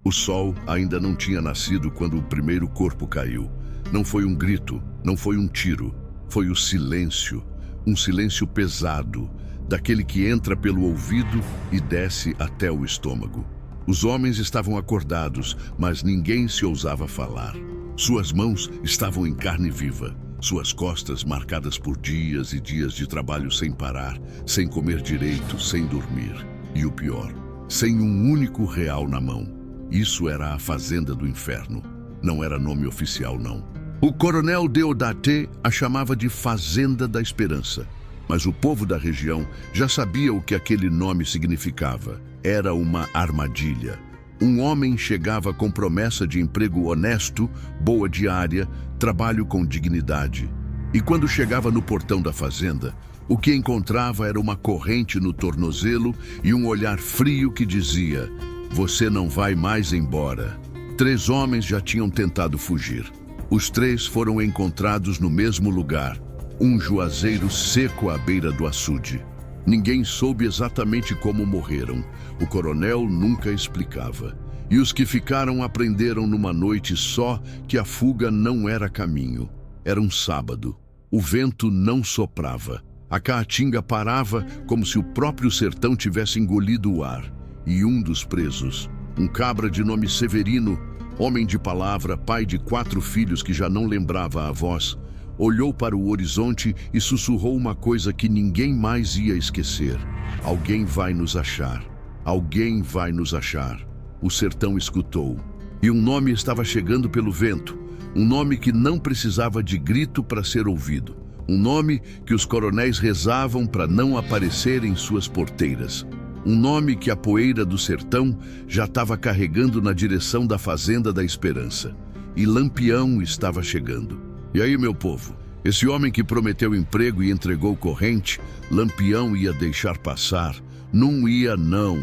O sol ainda não tinha nascido quando o primeiro corpo caiu. Não foi um grito, não foi um tiro, foi o silêncio. Um silêncio pesado, daquele que entra pelo ouvido e desce até o estômago. Os homens estavam acordados, mas ninguém se ousava falar. Suas mãos estavam em carne viva, suas costas marcadas por dias e dias de trabalho sem parar, sem comer direito, sem dormir. E o pior, sem um único real na mão. Isso era a Fazenda do Inferno. Não era nome oficial, não. O coronel Deodaté a chamava de Fazenda da Esperança. Mas o povo da região já sabia o que aquele nome significava. Era uma armadilha. Um homem chegava com promessa de emprego honesto, boa diária, trabalho com dignidade. E quando chegava no portão da fazenda, o que encontrava era uma corrente no tornozelo e um olhar frio que dizia: "Você não vai mais embora." 3 homens já tinham tentado fugir. Os 3 foram encontrados no mesmo lugar, um juazeiro seco à beira do açude. Ninguém soube exatamente como morreram. O coronel nunca explicava. E os que ficaram aprenderam numa noite só que a fuga não era caminho. Era um sábado. O vento não soprava. A caatinga parava como se o próprio sertão tivesse engolido o ar. E um dos presos, um cabra de nome Severino, homem de palavra, pai de 4 filhos que já não lembrava a voz, olhou para o horizonte e sussurrou uma coisa que ninguém mais ia esquecer: "Alguém vai nos achar. Alguém vai nos achar." O sertão escutou. E um nome estava chegando pelo vento. Um nome que não precisava de grito para ser ouvido. Um nome que os coronéis rezavam para não aparecer em suas porteiras. Um nome que a poeira do sertão já estava carregando na direção da Fazenda da Esperança. E Lampião estava chegando. E aí, meu povo, esse homem que prometeu emprego e entregou corrente, Lampião ia deixar passar? Não ia, não.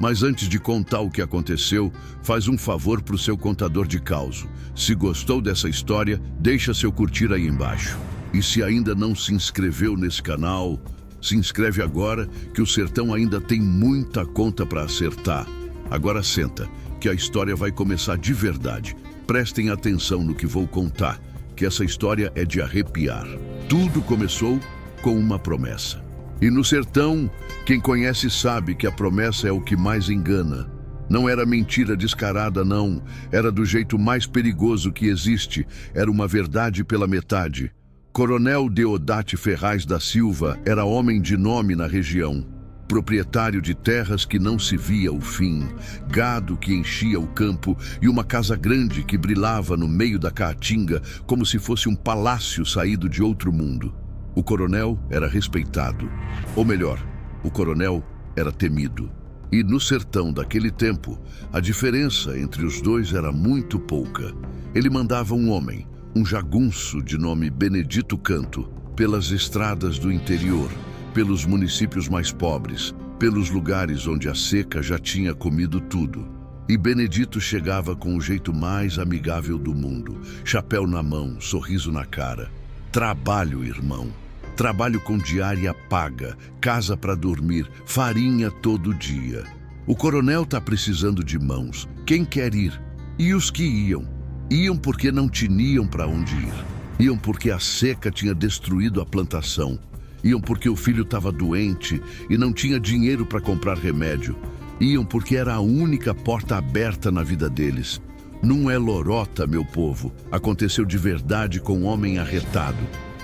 Mas antes de contar o que aconteceu, faz um favor para o seu contador de causo. Se gostou dessa história, deixa seu curtir aí embaixo. E se ainda não se inscreveu nesse canal, se inscreve agora, que o sertão ainda tem muita conta para acertar. Agora senta, que a história vai começar de verdade. Prestem atenção no que vou contar, que essa história é de arrepiar. Tudo começou com uma promessa. E no sertão, quem conhece sabe que a promessa é o que mais engana. Não era mentira descarada, não. Era do jeito mais perigoso que existe. Era uma verdade pela metade. Coronel Deodaté Ferraz da Silva era homem de nome na região. Proprietário de terras que não se via o fim, gado que enchia o campo e uma casa grande que brilhava no meio da caatinga como se fosse um palácio saído de outro mundo. O coronel era respeitado. Ou melhor, o coronel era temido. E no sertão daquele tempo, a diferença entre os dois era muito pouca. Ele mandava um homem, um jagunço de nome Benedito Canto, pelas estradas do interior, pelos municípios mais pobres, pelos lugares onde a seca já tinha comido tudo. E Benedito chegava com o jeito mais amigável do mundo, chapéu na mão, sorriso na cara. Trabalho, irmão. Trabalho com diária paga, casa para dormir, farinha todo dia. O coronel tá precisando de mãos. Quem quer ir? E os que iam? Iam porque não tinham para onde ir. Iam porque a seca tinha destruído a plantação. Iam porque o filho estava doente e não tinha dinheiro para comprar remédio. Iam porque era a única porta aberta na vida deles. Não é lorota, meu povo. Aconteceu de verdade com um homem arretado.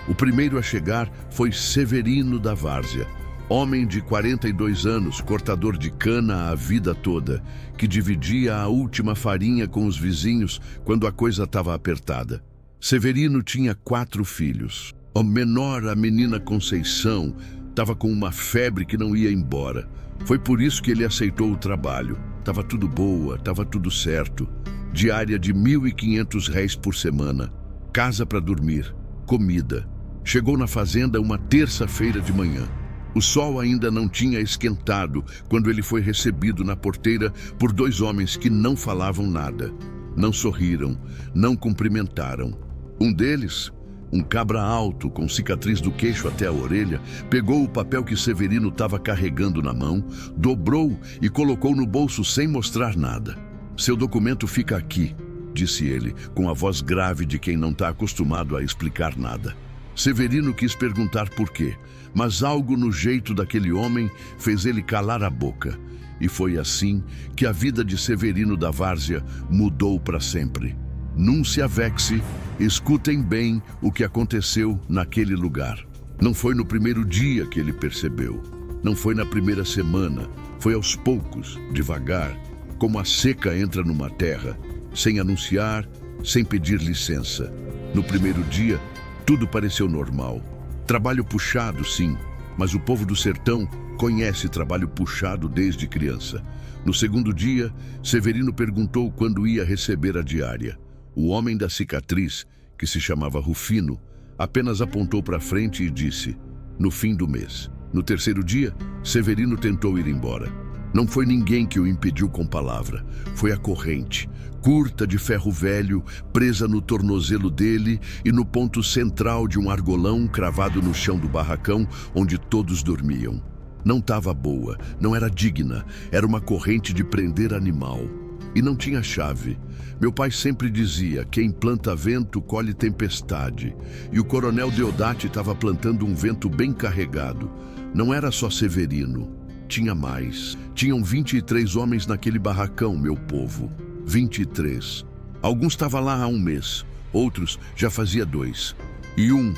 O primeiro a chegar foi Severino da Várzea, homem de 42 anos, cortador de cana a vida toda, que dividia a última farinha com os vizinhos quando a coisa estava apertada. Severino tinha 4 filhos. O menor, a menina Conceição, estava com uma febre que não ia embora. Foi por isso que ele aceitou o trabalho. Estava tudo boa, estava tudo certo. Diária de R$ 1.500 por semana. Casa para dormir. Comida. Chegou na fazenda uma terça-feira de manhã. O sol ainda não tinha esquentado quando ele foi recebido na porteira por 2 homens que não falavam nada. Não sorriram, não cumprimentaram. Um deles, um cabra alto com cicatriz do queixo até a orelha, pegou o papel que Severino estava carregando na mão, dobrou e colocou no bolso sem mostrar nada. Seu documento fica aqui, disse ele, com a voz grave de quem não está acostumado a explicar nada. Severino quis perguntar por quê, mas algo no jeito daquele homem fez ele calar a boca. E foi assim que a vida de Severino da Várzea mudou para sempre. Não se avexe, escutem bem o que aconteceu naquele lugar. Não foi no primeiro dia que ele percebeu. Não foi na primeira semana. Foi aos poucos, devagar, como a seca entra numa terra, sem anunciar, sem pedir licença. No primeiro dia, tudo pareceu normal. Trabalho puxado, sim, mas o povo do sertão conhece trabalho puxado desde criança. No segundo dia, Severino perguntou quando ia receber a diária. O homem da cicatriz, que se chamava Rufino, apenas apontou para frente e disse: no fim do mês. No terceiro dia, Severino tentou ir embora. Não foi ninguém que o impediu com palavra. Foi a corrente, curta de ferro velho, presa no tornozelo dele e no ponto central de um argolão cravado no chão do barracão onde todos dormiam. Não estava boa, não era digna, era uma corrente de prender animal. E não tinha chave. Meu pai sempre dizia: quem planta vento colhe tempestade. E o coronel Deodati estava plantando um vento bem carregado. Não era só Severino. Tinha mais. Tinham 23 homens naquele barracão, meu povo. 23. Alguns estavam lá há um mês, outros já fazia 2. E um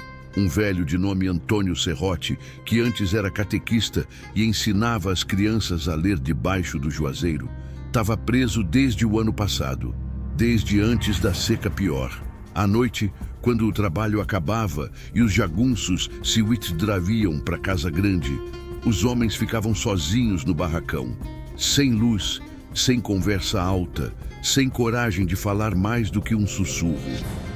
velho de nome Antônio Serrote, que antes era catequista e ensinava as crianças a ler debaixo do juazeiro, estava preso desde o ano passado, desde antes da seca pior. À noite, quando o trabalho acabava e os jagunços se withdraviam para Casa Grande, os homens ficavam sozinhos no barracão, sem luz, sem conversa alta, sem coragem de falar mais do que um sussurro.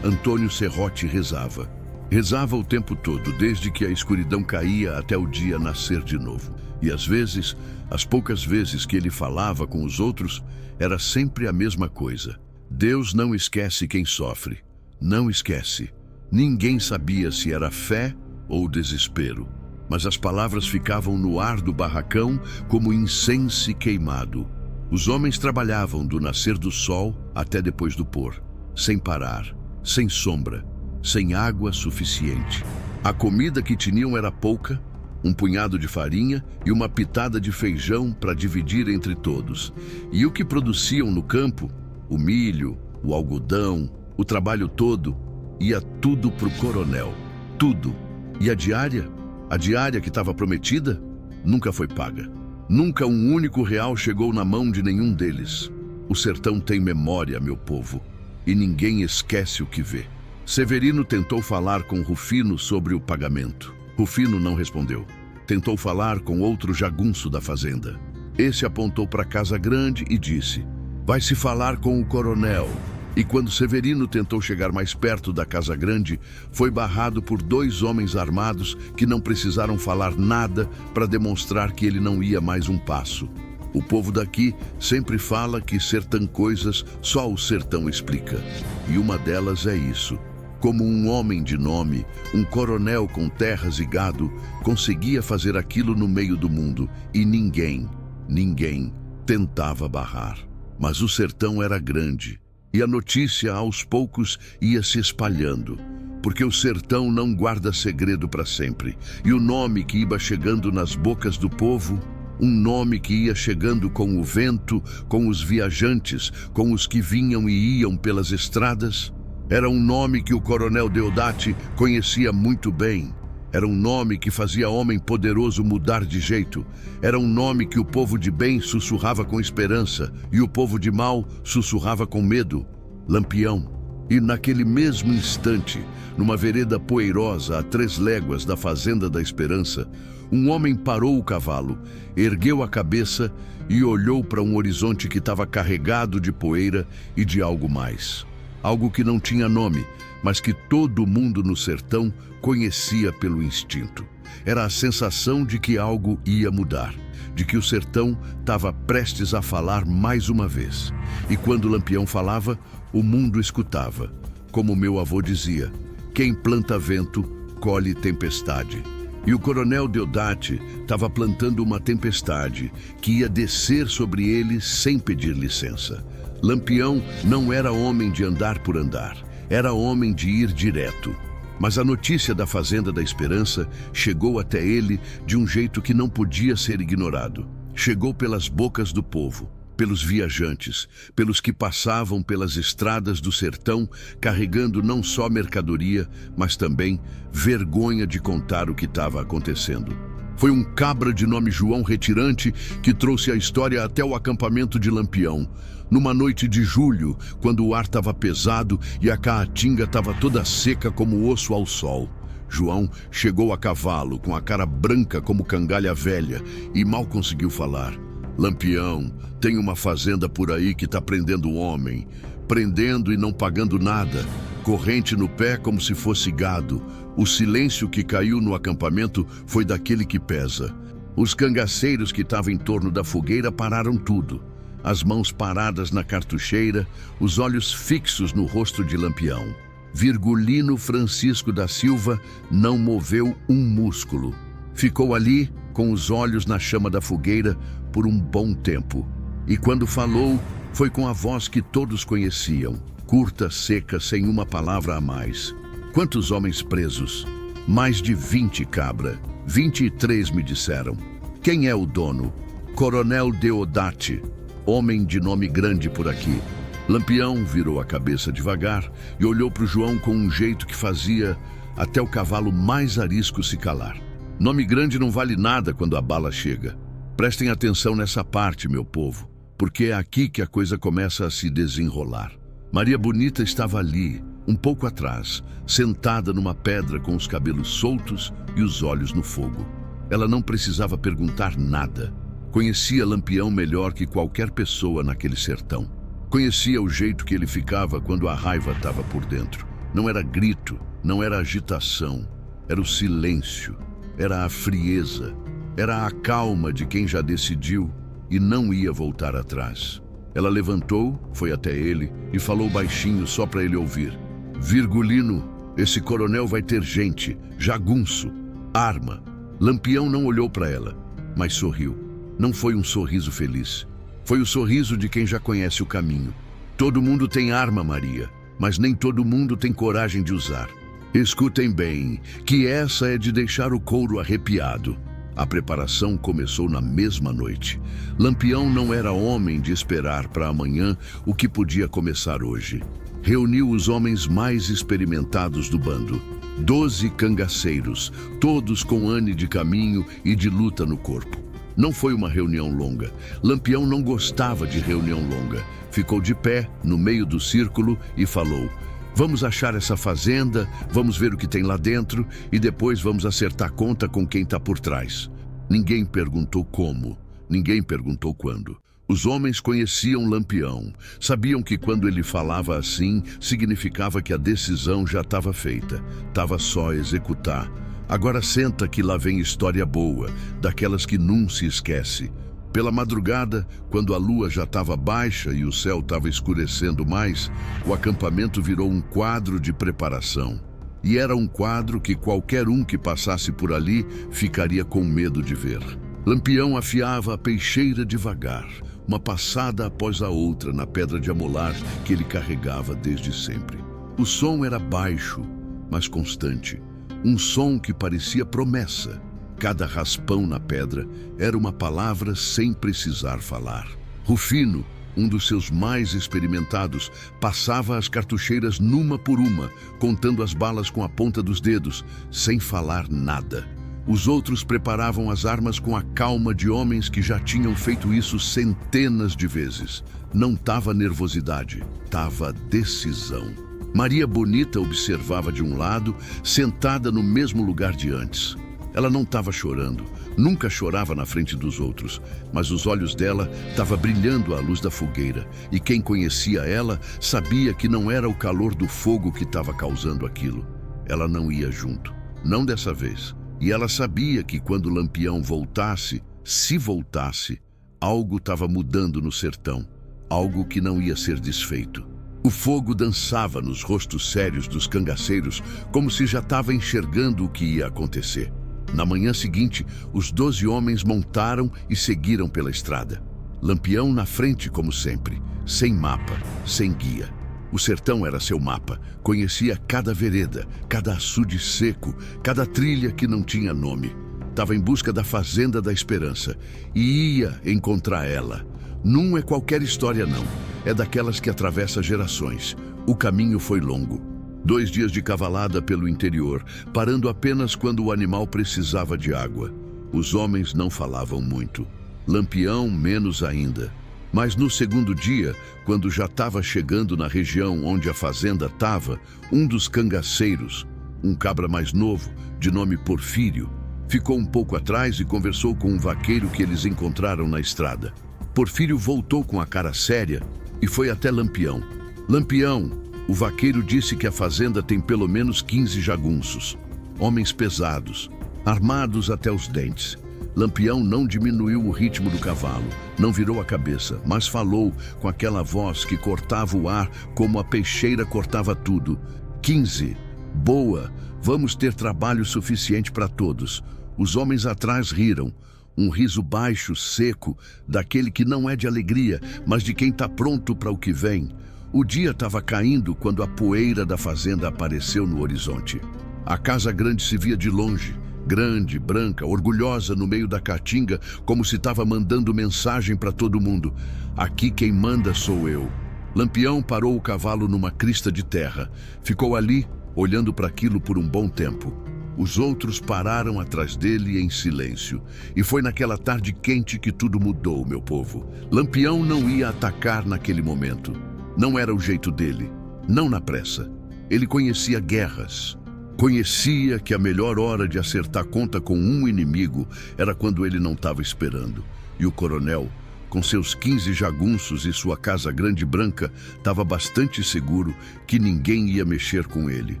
Antônio Serrote rezava. Rezava o tempo todo, desde que a escuridão caía até o dia nascer de novo. E às vezes, as poucas vezes que ele falava com os outros, era sempre a mesma coisa. Deus não esquece quem sofre. Não esquece. Ninguém sabia se era fé ou desespero. Mas as palavras ficavam no ar do barracão como incenso queimado. Os homens trabalhavam do nascer do sol até depois do pôr, sem parar, sem sombra, sem água suficiente. A comida que tinham era pouca, um punhado de farinha e uma pitada de feijão para dividir entre todos. E o que produziam no campo, o milho, o algodão, o trabalho todo, ia tudo pro coronel. Tudo. E a diária? A diária que estava prometida nunca foi paga. Nunca um único real chegou na mão de nenhum deles. O sertão tem memória, meu povo, e ninguém esquece o que vê. Severino tentou falar com Rufino sobre o pagamento. Rufino não respondeu. Tentou falar com outro jagunço da fazenda. Esse apontou para Casa Grande e disse: vai se falar com o coronel. E quando Severino tentou chegar mais perto da Casa Grande, foi barrado por 2 homens armados que não precisaram falar nada para demonstrar que ele não ia mais um passo. O povo daqui sempre fala que sertão coisas só o sertão explica. E uma delas é isso. Como um homem de nome, um coronel com terras e gado, conseguia fazer aquilo no meio do mundo e ninguém tentava barrar. Mas o sertão era grande. E a notícia, aos poucos, ia se espalhando, porque o sertão não guarda segredo para sempre. E o nome que ia chegando nas bocas do povo, um nome que ia chegando com o vento, com os viajantes, com os que vinham e iam pelas estradas, era um nome que o coronel Deodati conhecia muito bem. Era um nome que fazia homem poderoso mudar de jeito. Era um nome que o povo de bem sussurrava com esperança e o povo de mal sussurrava com medo: Lampião. E naquele mesmo instante, numa vereda poeirosa a 3 léguas da Fazenda da Esperança, um homem parou o cavalo, ergueu a cabeça e olhou para um horizonte que estava carregado de poeira e de algo mais. Algo que não tinha nome, mas que todo mundo no sertão conhecia pelo instinto. Era a sensação de que algo ia mudar, de que o sertão estava prestes a falar mais uma vez. E quando o Lampião falava, o mundo escutava. Como meu avô dizia: quem planta vento, colhe tempestade. E o coronel Deodati estava plantando uma tempestade que ia descer sobre ele sem pedir licença. Lampião não era homem de andar por andar, era homem de ir direto. Mas a notícia da Fazenda da Esperança chegou até ele de um jeito que não podia ser ignorado. Chegou pelas bocas do povo, pelos viajantes, pelos que passavam pelas estradas do sertão carregando não só mercadoria, mas também vergonha de contar o que estava acontecendo. Foi um cabra de nome João Retirante que trouxe a história até o acampamento de Lampião, numa noite de julho, quando o ar estava pesado e a caatinga estava toda seca como osso ao sol. João chegou a cavalo, com a cara branca como cangalha velha, e mal conseguiu falar. Lampião, tem uma fazenda por aí que está prendendo um homem, prendendo e não pagando nada, corrente no pé como se fosse gado. O silêncio que caiu no acampamento foi daquele que pesa. Os cangaceiros que estavam em torno da fogueira pararam tudo. As mãos paradas na cartucheira, os olhos fixos no rosto de Lampião. Virgulino Francisco da Silva não moveu um músculo. Ficou ali, com os olhos na chama da fogueira, por um bom tempo. E quando falou, foi com a voz que todos conheciam, curta, seca, sem uma palavra a mais. Quantos homens presos? Mais de 20, cabra. 23 me disseram. Quem é o dono? Coronel Deodati, homem de nome grande por aqui. Lampião virou a cabeça devagar e olhou para o João com um jeito que fazia até o cavalo mais arisco se calar. Nome grande não vale nada quando a bala chega. Prestem atenção nessa parte, meu povo, porque é aqui que a coisa começa a se desenrolar. Maria Bonita estava ali, um pouco atrás, sentada numa pedra com os cabelos soltos e os olhos no fogo. Ela não precisava perguntar nada. Conhecia Lampião melhor que qualquer pessoa naquele sertão. Conhecia o jeito que ele ficava quando a raiva estava por dentro. Não era grito, não era agitação, era o silêncio, era a frieza, era a calma de quem já decidiu e não ia voltar atrás. Ela levantou, foi até ele e falou baixinho só para ele ouvir. Virgulino, esse coronel vai ter gente, jagunço, arma. Lampião não olhou para ela, mas sorriu. Não foi um sorriso feliz. Foi o sorriso de quem já conhece o caminho. Todo mundo tem arma, Maria, mas nem todo mundo tem coragem de usar. Escutem bem, que essa é de deixar o couro arrepiado. A preparação começou na mesma noite. Lampião não era homem de esperar para amanhã o que podia começar hoje. Reuniu os homens mais experimentados do bando. 12 cangaceiros, todos com ane de caminho e de luta no corpo. Não foi uma reunião longa. Lampião não gostava de reunião longa. Ficou de pé, no meio do círculo, e falou: vamos achar essa fazenda, vamos ver o que tem lá dentro e depois vamos acertar conta com quem está por trás. Ninguém perguntou como, ninguém perguntou quando. Os homens conheciam Lampião, sabiam que quando ele falava assim, significava que a decisão já estava feita, estava só executar. Agora senta que lá vem história boa, daquelas que nunca se esquece. Pela madrugada, quando a lua já estava baixa e o céu estava escurecendo mais, o acampamento virou um quadro de preparação. E era um quadro que qualquer um que passasse por ali ficaria com medo de ver. Lampião afiava a peixeira devagar, uma passada após a outra na pedra de amolar que ele carregava desde sempre. O som era baixo, mas constante. Um som que parecia promessa. Cada raspão na pedra era uma palavra sem precisar falar. Rufino, um dos seus mais experimentados, passava as cartucheiras numa por uma, contando as balas com a ponta dos dedos, sem falar nada. Os outros preparavam as armas com a calma de homens que já tinham feito isso centenas de vezes. Não estava nervosidade, estava decisão. Maria Bonita observava de um lado, sentada no mesmo lugar de antes. Ela não estava chorando, nunca chorava na frente dos outros, mas os olhos dela estavam brilhando à luz da fogueira, e quem conhecia ela sabia que não era o calor do fogo que estava causando aquilo. Ela não ia junto, não dessa vez, e ela sabia que quando Lampião voltasse, se voltasse, algo estava mudando no sertão, algo que não ia ser desfeito. O fogo dançava nos rostos sérios dos cangaceiros, como se já estava enxergando o que ia acontecer. Na manhã seguinte, os 12 homens montaram e seguiram pela estrada. Lampião na frente, como sempre, sem mapa, sem guia. O sertão era seu mapa, conhecia cada vereda, cada açude seco, cada trilha que não tinha nome. Estava em busca da Fazenda da Esperança e ia encontrar ela. Não é qualquer história, não. É daquelas que atravessa gerações. O caminho foi longo. 2 dias de cavalada pelo interior, parando apenas quando o animal precisava de água. Os homens não falavam muito. Lampião menos ainda. Mas no segundo dia, quando já estava chegando na região onde a fazenda estava, um dos cangaceiros, um cabra mais novo, de nome Porfírio, ficou um pouco atrás e conversou com um vaqueiro que eles encontraram na estrada. Porfírio voltou com a cara séria e foi até Lampião. Lampião, o vaqueiro disse que a fazenda tem pelo menos 15 jagunços, homens pesados, armados até os dentes. Lampião não diminuiu o ritmo do cavalo, não virou a cabeça, mas falou com aquela voz que cortava o ar como a peixeira cortava tudo. 15. Boa, vamos ter trabalho suficiente para todos. Os homens atrás riram. Um riso baixo, seco, daquele que não é de alegria, mas de quem está pronto para o que vem. O dia estava caindo quando a poeira da fazenda apareceu no horizonte. A casa grande se via de longe. Grande, branca, orgulhosa no meio da caatinga, como se estava mandando mensagem para todo mundo. Aqui quem manda sou eu. Lampião parou o cavalo numa crista de terra. Ficou ali, olhando para aquilo por um bom tempo. Os outros pararam atrás dele em silêncio. E foi naquela tarde quente que tudo mudou, meu povo. Lampião não ia atacar naquele momento. Não era o jeito dele. Não na pressa. Ele conhecia guerras. Conhecia que a melhor hora de acertar conta com um inimigo era quando ele não estava esperando. E o coronel, com seus 15 jagunços e sua casa grande branca, estava bastante seguro que ninguém ia mexer com ele.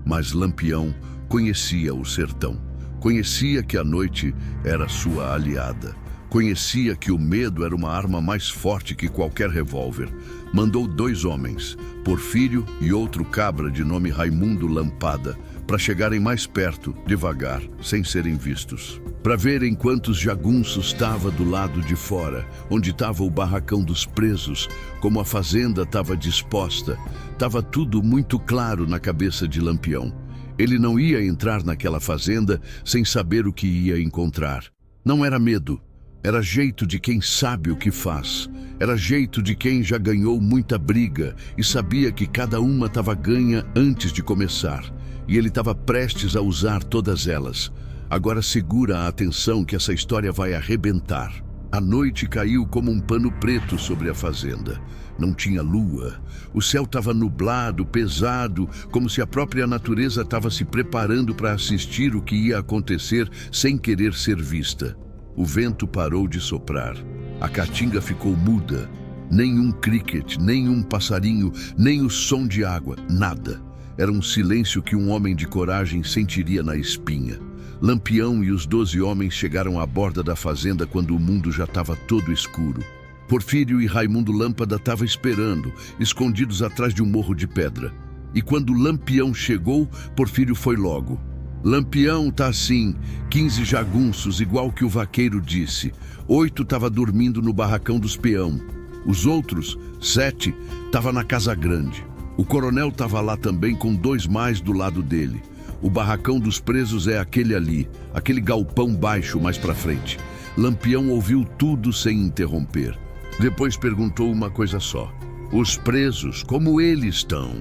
Mas Lampião conhecia o sertão. Conhecia que a noite era sua aliada. Conhecia que o medo era uma arma mais forte que qualquer revólver. Mandou 2 homens, Porfírio e outro cabra de nome Raimundo Lampada, para chegarem mais perto, devagar, sem serem vistos. Para verem quantos jagunços estava do lado de fora, onde estava o barracão dos presos, como a fazenda estava disposta. Estava tudo muito claro na cabeça de Lampião. Ele não ia entrar naquela fazenda sem saber o que ia encontrar. Não era medo. Era jeito de quem sabe o que faz. Era jeito de quem já ganhou muita briga e sabia que cada uma estava ganha antes de começar. E ele estava prestes a usar todas elas. Agora segura a atenção que essa história vai arrebentar. A noite caiu como um pano preto sobre a fazenda. Não tinha lua. O céu estava nublado, pesado, como se a própria natureza estava se preparando para assistir o que ia acontecer sem querer ser vista. O vento parou de soprar. A caatinga ficou muda. Nenhum cricket, nenhum passarinho, nem o som de água, nada. Era um silêncio que um homem de coragem sentiria na espinha. Lampião e os 12 homens chegaram à borda da fazenda quando o mundo já estava todo escuro. Porfírio e Raimundo Lâmpada estavam esperando, escondidos atrás de um morro de pedra. E quando Lampião chegou, Porfírio foi logo. Lampião tá assim, 15 jagunços, igual que o vaqueiro disse. 8 estava dormindo no barracão dos peão. Os outros, 7, estavam na casa grande. O coronel estava lá também com 2 mais do lado dele. O barracão dos presos é aquele ali, aquele galpão baixo mais para frente. Lampião ouviu tudo sem interromper. Depois perguntou uma coisa só. Os presos, como eles estão?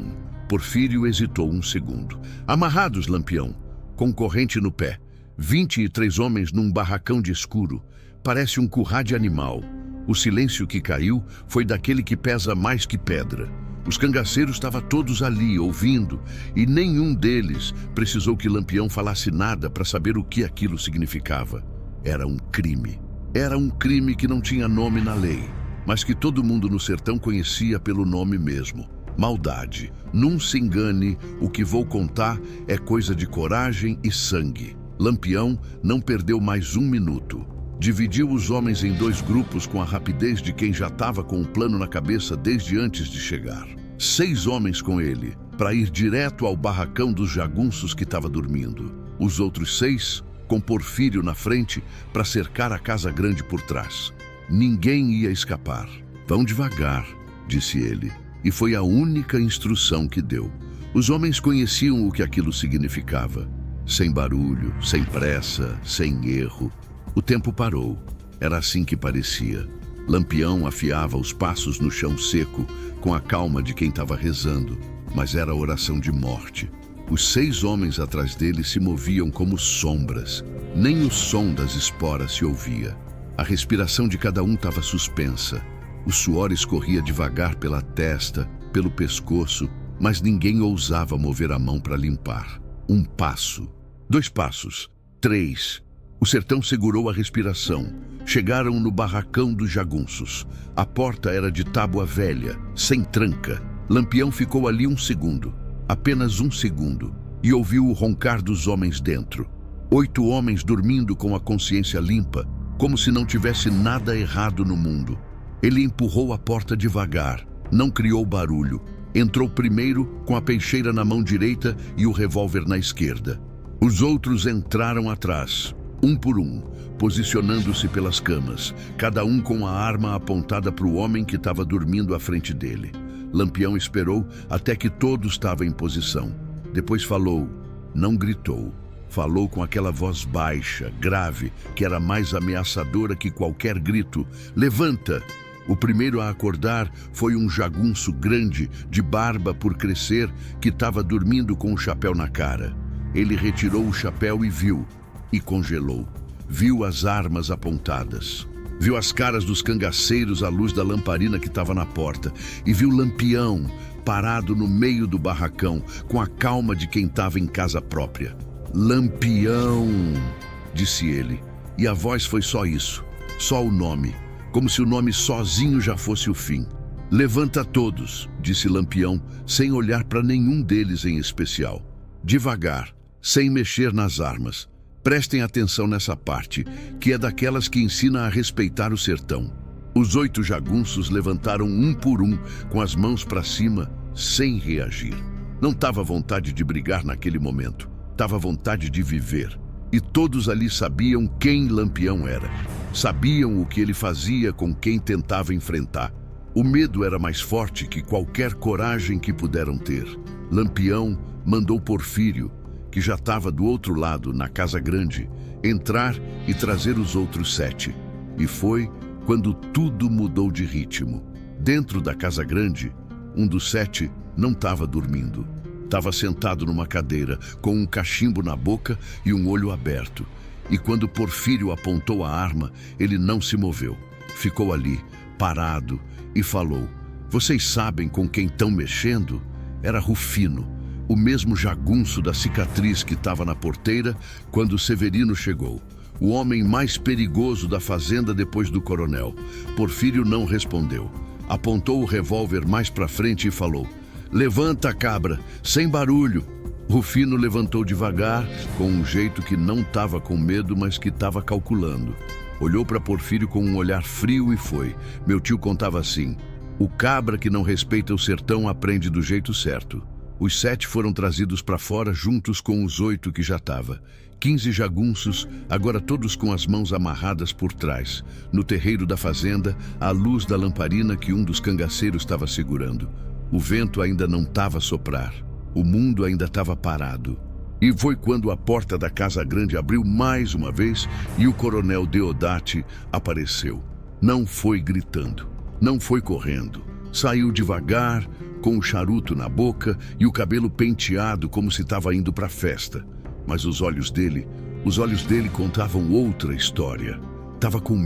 Porfírio hesitou um segundo. Amarrados, Lampião, com corrente no pé. 23 homens num barracão de escuro. Parece um currá de animal. O silêncio que caiu foi daquele que pesa mais que pedra. Os cangaceiros estavam todos ali, ouvindo, e nenhum deles precisou que Lampião falasse nada para saber o que aquilo significava. Era um crime. Era um crime que não tinha nome na lei, mas que todo mundo no sertão conhecia pelo nome mesmo. Maldade. Não se engane, o que vou contar é coisa de coragem e sangue. Lampião não perdeu mais um minuto. Dividiu os homens em 2 grupos com a rapidez de quem já estava com um plano na cabeça desde antes de chegar. 6 homens com ele, para ir direto ao barracão dos jagunços que estava dormindo. Os outros 6, com Porfírio na frente, para cercar a casa grande por trás. Ninguém ia escapar. Vão devagar, disse ele, e foi a única instrução que deu. Os homens conheciam o que aquilo significava. Sem barulho, sem pressa, sem erro. O tempo parou. Era assim que parecia. Lampião afiava os passos no chão seco, com a calma de quem estava rezando, mas era oração de morte. Os 6 homens atrás dele se moviam como sombras. Nem o som das esporas se ouvia. A respiração de cada um estava suspensa. O suor escorria devagar pela testa, pelo pescoço, mas ninguém ousava mover a mão para limpar. 1 passo, 2 passos, 3. O sertão segurou a respiração. Chegaram no barracão dos jagunços. A porta era de tábua velha, sem tranca. Lampião ficou ali 1 segundo, apenas 1 segundo, e ouviu o roncar dos homens dentro. 8 homens dormindo com a consciência limpa, como se não tivesse nada errado no mundo. Ele empurrou a porta devagar, não criou barulho. Entrou primeiro com a peixeira na mão direita e o revólver na esquerda. Os outros entraram atrás, 1 por 1, posicionando-se pelas camas, cada um com a arma apontada para o homem que estava dormindo à frente dele. Lampião esperou até que todos estavam em posição. Depois falou, não gritou. Falou com aquela voz baixa, grave, que era mais ameaçadora que qualquer grito. Levanta! O primeiro a acordar foi um jagunço grande, de barba por crescer, que estava dormindo com o chapéu na cara. Ele retirou o chapéu e viu, e congelou. Viu as armas apontadas. Viu as caras dos cangaceiros à luz da lamparina que estava na porta. E viu Lampião parado no meio do barracão, com a calma de quem estava em casa própria. Lampião, disse ele, e a voz foi só isso, só o nome, como se o nome sozinho já fosse o fim. Levanta todos, disse Lampião, sem olhar para nenhum deles em especial. Devagar, sem mexer nas armas. Prestem atenção nessa parte, que é daquelas que ensina a respeitar o sertão. Os 8 jagunços levantaram 1 por 1, com as mãos para cima, sem reagir. Não estava vontade de brigar naquele momento. Estava vontade de viver. E todos ali sabiam quem Lampião era. Sabiam o que ele fazia com quem tentava enfrentar. O medo era mais forte que qualquer coragem que puderam ter. Lampião mandou Porfírio, que já estava do outro lado, na casa grande, entrar e trazer os outros 7. E foi quando tudo mudou de ritmo. Dentro da casa grande, um dos 7 não estava dormindo. Estava sentado numa cadeira, com um cachimbo na boca e um olho aberto. E quando Porfírio apontou a arma, ele não se moveu. Ficou ali, parado, e falou, vocês sabem com quem estão mexendo? Era Rufino, o mesmo jagunço da cicatriz que estava na porteira quando Severino chegou. O homem mais perigoso da fazenda depois do coronel. Porfírio não respondeu. Apontou o revólver mais para frente e falou, levanta, cabra, sem barulho. Rufino levantou devagar, com um jeito que não estava com medo, mas que estava calculando. Olhou para Porfírio com um olhar frio e foi. Meu tio contava assim, o cabra que não respeita o sertão aprende do jeito certo. Os 7 foram trazidos para fora juntos com os 8 que já estava. 15 jagunços, agora todos com as mãos amarradas por trás, no terreiro da fazenda, à luz da lamparina que um dos cangaceiros estava segurando. O vento ainda não estava a soprar. O mundo ainda estava parado. E foi quando a porta da casa grande abriu mais uma vez e o coronel Deodati apareceu. Não foi gritando, não foi correndo. Saiu devagar, com o charuto na boca e o cabelo penteado como se estava indo para a festa. Mas os olhos dele contavam outra história. Estava com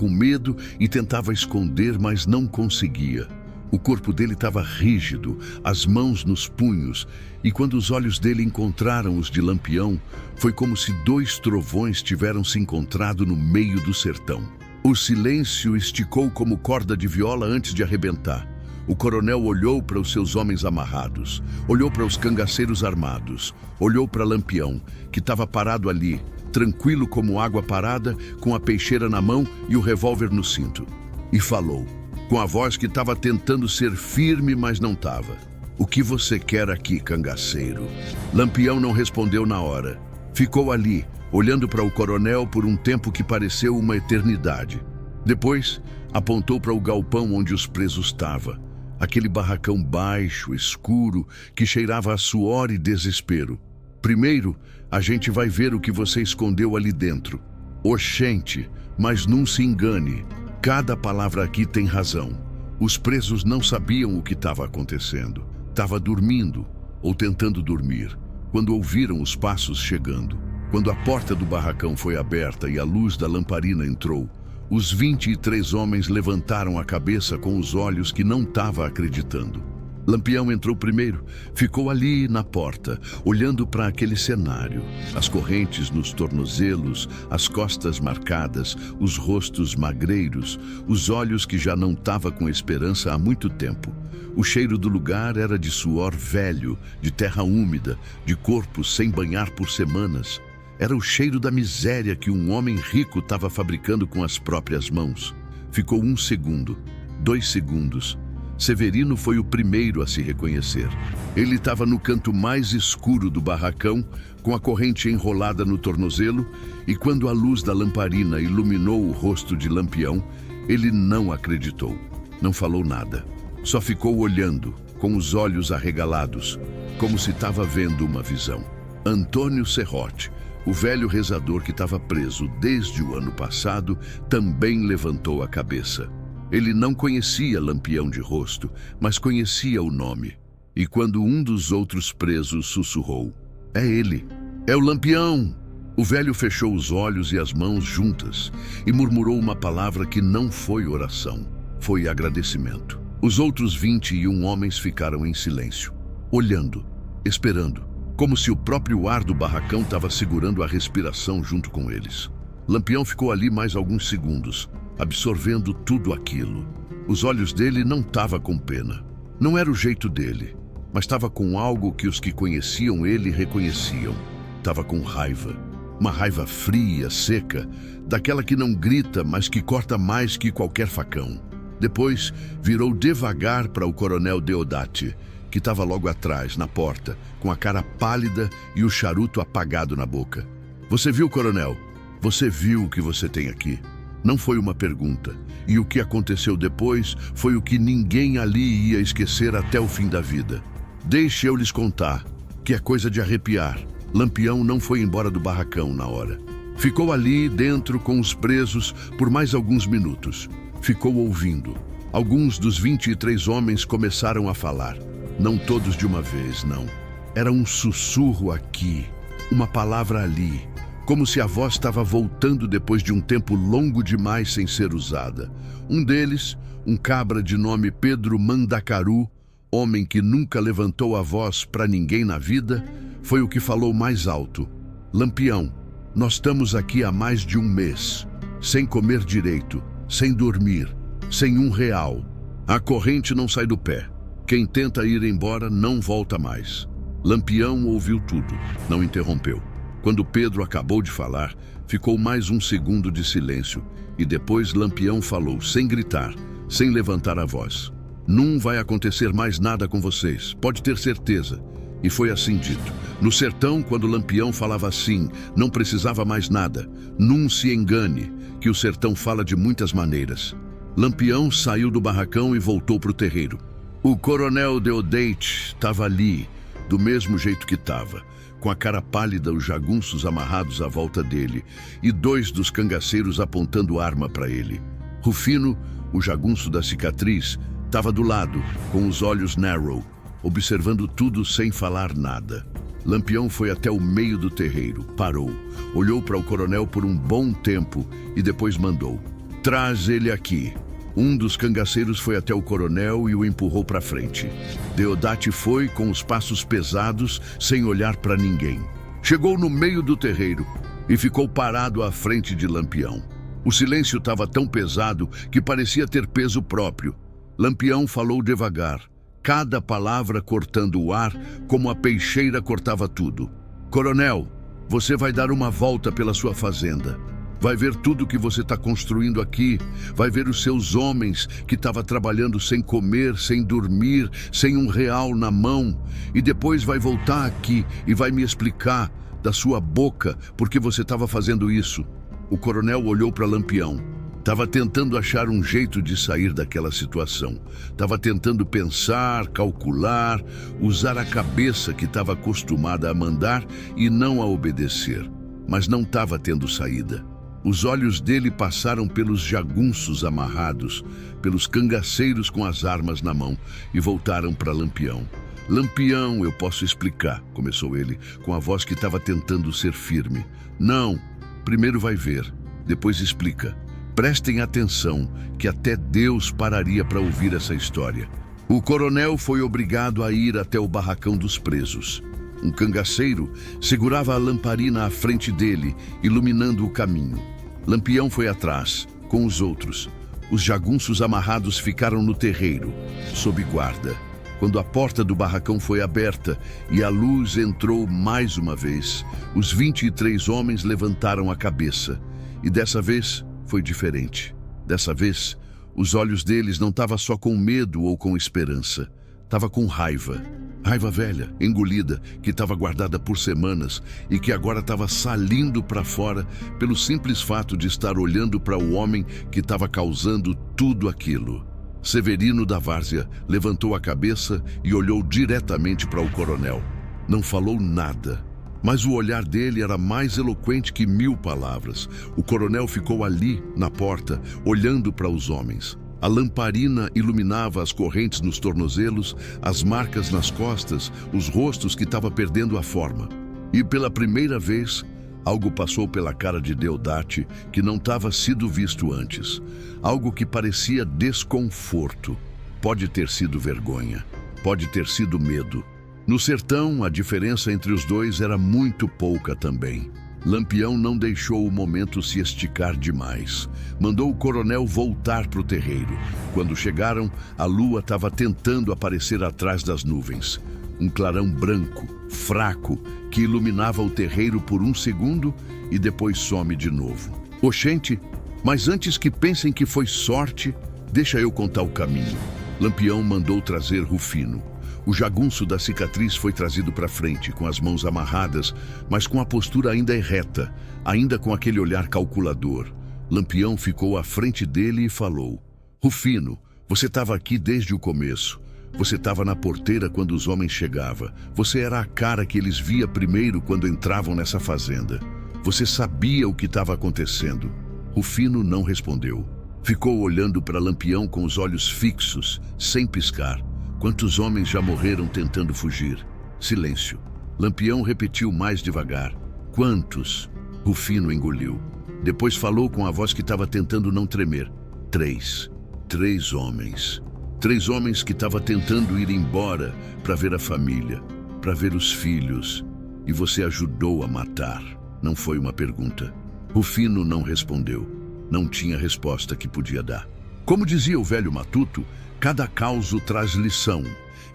medo e tentava esconder, mas não conseguia. O corpo dele estava rígido, as mãos nos punhos, e quando os olhos dele encontraram os de Lampião, foi como se 2 trovões tiveram se encontrado no meio do sertão. O silêncio esticou como corda de viola antes de arrebentar. O coronel olhou para os seus homens amarrados, olhou para os cangaceiros armados, olhou para Lampião, que estava parado ali, tranquilo como água parada, com a peixeira na mão e o revólver no cinto. E falou, com a voz que estava tentando ser firme, mas não estava. O que você quer aqui, cangaceiro? Lampião não respondeu na hora. Ficou ali, olhando para o coronel por um tempo que pareceu uma eternidade. Depois, apontou para o galpão onde os presos estavam. Aquele barracão baixo, escuro, que cheirava a suor e desespero. Primeiro, a gente vai ver o que você escondeu ali dentro. Oxente, mas não se engane. Cada palavra aqui tem razão. Os presos não sabiam o que estava acontecendo. Estava dormindo, ou tentando dormir, quando ouviram os passos chegando. Quando a porta do barracão foi aberta e a luz da lamparina entrou, os 23 homens levantaram a cabeça com os olhos que não estavam acreditando. Lampião entrou primeiro, ficou ali na porta, olhando para aquele cenário. As correntes nos tornozelos, as costas marcadas, os rostos magreiros, os olhos que já não estavam com esperança há muito tempo. O cheiro do lugar era de suor velho, de terra úmida, de corpo sem banhar por semanas. Era o cheiro da miséria que um homem rico estava fabricando com as próprias mãos. Ficou 1 segundo, 2 segundos. Severino foi o primeiro a se reconhecer. Ele estava no canto mais escuro do barracão, com a corrente enrolada no tornozelo, e quando a luz da lamparina iluminou o rosto de Lampião, ele não acreditou. Não falou nada. Só ficou olhando, com os olhos arregalados, como se estava vendo uma visão. Antônio Serrote, o velho rezador que estava preso desde o ano passado, também levantou a cabeça. Ele não conhecia Lampião de rosto, mas conhecia o nome. E quando um dos outros presos sussurrou: "É ele, é o Lampião!" O velho fechou os olhos e as mãos juntas e murmurou uma palavra que não foi oração, foi agradecimento. Os outros 21 homens ficaram em silêncio, olhando, esperando, como se o próprio ar do barracão estava segurando a respiração junto com eles. Lampião ficou ali mais alguns segundos, absorvendo tudo aquilo. Os olhos dele não estavam com pena. Não era o jeito dele, mas estava com algo que os que conheciam ele reconheciam. Estava com raiva. Uma raiva fria, seca, daquela que não grita, mas que corta mais que qualquer facão. Depois, virou devagar para o coronel Deodati, que estava logo atrás, na porta, com a cara pálida e o charuto apagado na boca. "Você viu, coronel? Você viu o que você tem aqui?" Não foi uma pergunta, e o que aconteceu depois foi o que ninguém ali ia esquecer até o fim da vida. Deixe eu lhes contar, que é coisa de arrepiar. Lampião não foi embora do barracão na hora. Ficou ali dentro com os presos por mais alguns minutos. Ficou ouvindo. Alguns dos 23 homens começaram a falar. Não todos de uma vez, não. Era um sussurro aqui, uma palavra ali, como se a voz estava voltando depois de um tempo longo demais sem ser usada. Um deles, um cabra de nome Pedro Mandacaru, homem que nunca levantou a voz para ninguém na vida, foi o que falou mais alto. "Lampião, nós estamos aqui há mais de 1 mês, sem comer direito, sem dormir, sem R$1. A corrente não sai do pé. Quem tenta ir embora não volta mais." Lampião ouviu tudo, não interrompeu. Quando Pedro acabou de falar, ficou mais 1 segundo de silêncio e depois Lampião falou, sem gritar, sem levantar a voz: "Não vai acontecer mais nada com vocês, pode ter certeza." E foi assim dito. No sertão, quando Lampião falava assim, não precisava mais nada. Não se engane, que o sertão fala de muitas maneiras. Lampião saiu do barracão e voltou para o terreiro. O coronel Deodati estava ali, do mesmo jeito que estava, com a cara pálida, os jagunços amarrados à volta dele e 2 dos cangaceiros apontando arma para ele. Rufino, o jagunço da cicatriz, estava do lado, com os olhos narrow, observando tudo sem falar nada. Lampião foi até o meio do terreiro, parou, olhou para o coronel por um bom tempo e depois mandou: "Traz ele aqui." Um dos cangaceiros foi até o coronel e o empurrou para frente. Deodati foi com os passos pesados, sem olhar para ninguém. Chegou no meio do terreiro e ficou parado à frente de Lampião. O silêncio estava tão pesado que parecia ter peso próprio. Lampião falou devagar, cada palavra cortando o ar como a peixeira cortava tudo. "Coronel, você vai dar uma volta pela sua fazenda. Vai ver tudo que você está construindo aqui. Vai ver os seus homens que estavam trabalhando sem comer, sem dormir, sem R$1 na mão. E depois vai voltar aqui e vai me explicar da sua boca por que você estava fazendo isso." O coronel olhou para Lampião. Estava tentando achar um jeito de sair daquela situação. Estava tentando pensar, calcular, usar a cabeça que estava acostumada a mandar e não a obedecer. Mas não estava tendo saída. Os olhos dele passaram pelos jagunços amarrados, pelos cangaceiros com as armas na mão e voltaram para Lampião. Lampião, eu posso explicar, começou ele, com a voz que estava tentando ser firme. Não, primeiro vai ver, depois explica. Prestem atenção, que até Deus pararia para ouvir essa história. O coronel foi obrigado a ir até o barracão dos presos. Um cangaceiro segurava a lamparina à frente dele, iluminando o caminho. Lampião foi atrás, com os outros. Os jagunços amarrados ficaram no terreiro, sob guarda. Quando a porta do barracão foi aberta e a luz entrou mais uma vez, os 23 homens levantaram a cabeça. E dessa vez foi diferente. Dessa vez, os olhos deles não estavam só com medo ou com esperança. Estava com raiva. Raiva velha, engolida, que estava guardada por semanas e que agora estava saindo para fora pelo simples fato de estar olhando para o homem que estava causando tudo aquilo. Severino da Várzea levantou a cabeça e olhou diretamente para o coronel. Não falou nada. Mas o olhar dele era mais eloquente que 1000 palavras. O coronel ficou ali, na porta, olhando para os homens. A lamparina iluminava as correntes nos tornozelos, as marcas nas costas, os rostos que estavam perdendo a forma. E pela primeira vez, algo passou pela cara de Deodati que não estava sido visto antes. Algo que parecia desconforto. Pode ter sido vergonha. Pode ter sido medo. No sertão, a diferença entre os dois era muito pouca também. Lampião não deixou o momento se esticar demais. Mandou o coronel voltar para o terreiro. Quando chegaram, a lua estava tentando aparecer atrás das nuvens. Um clarão branco, fraco, que iluminava o terreiro por um segundo e depois some de novo. Oxente, mas antes que pensem que foi sorte, deixa eu contar o caminho. Lampião mandou trazer Rufino. O jagunço da cicatriz foi trazido para frente, com as mãos amarradas, mas com a postura ainda erreta, ainda com aquele olhar calculador. Lampião ficou à frente dele e falou: Rufino, você estava aqui desde o começo. Você estava na porteira quando os homens chegavam. Você era a cara que eles via primeiro quando entravam nessa fazenda. Você sabia o que estava acontecendo. Rufino não respondeu. Ficou olhando para Lampião com os olhos fixos, sem piscar. Quantos homens já morreram tentando fugir? Silêncio. Lampião repetiu mais devagar. Quantos? Rufino engoliu. Depois falou com a voz que estava tentando não tremer. 3. 3 homens. 3 homens que estavam tentando ir embora para ver a família, para ver os filhos. E você ajudou a matar. Não foi uma pergunta. Rufino não respondeu. Não tinha resposta que podia dar. Como dizia o velho matuto, cada causo traz lição,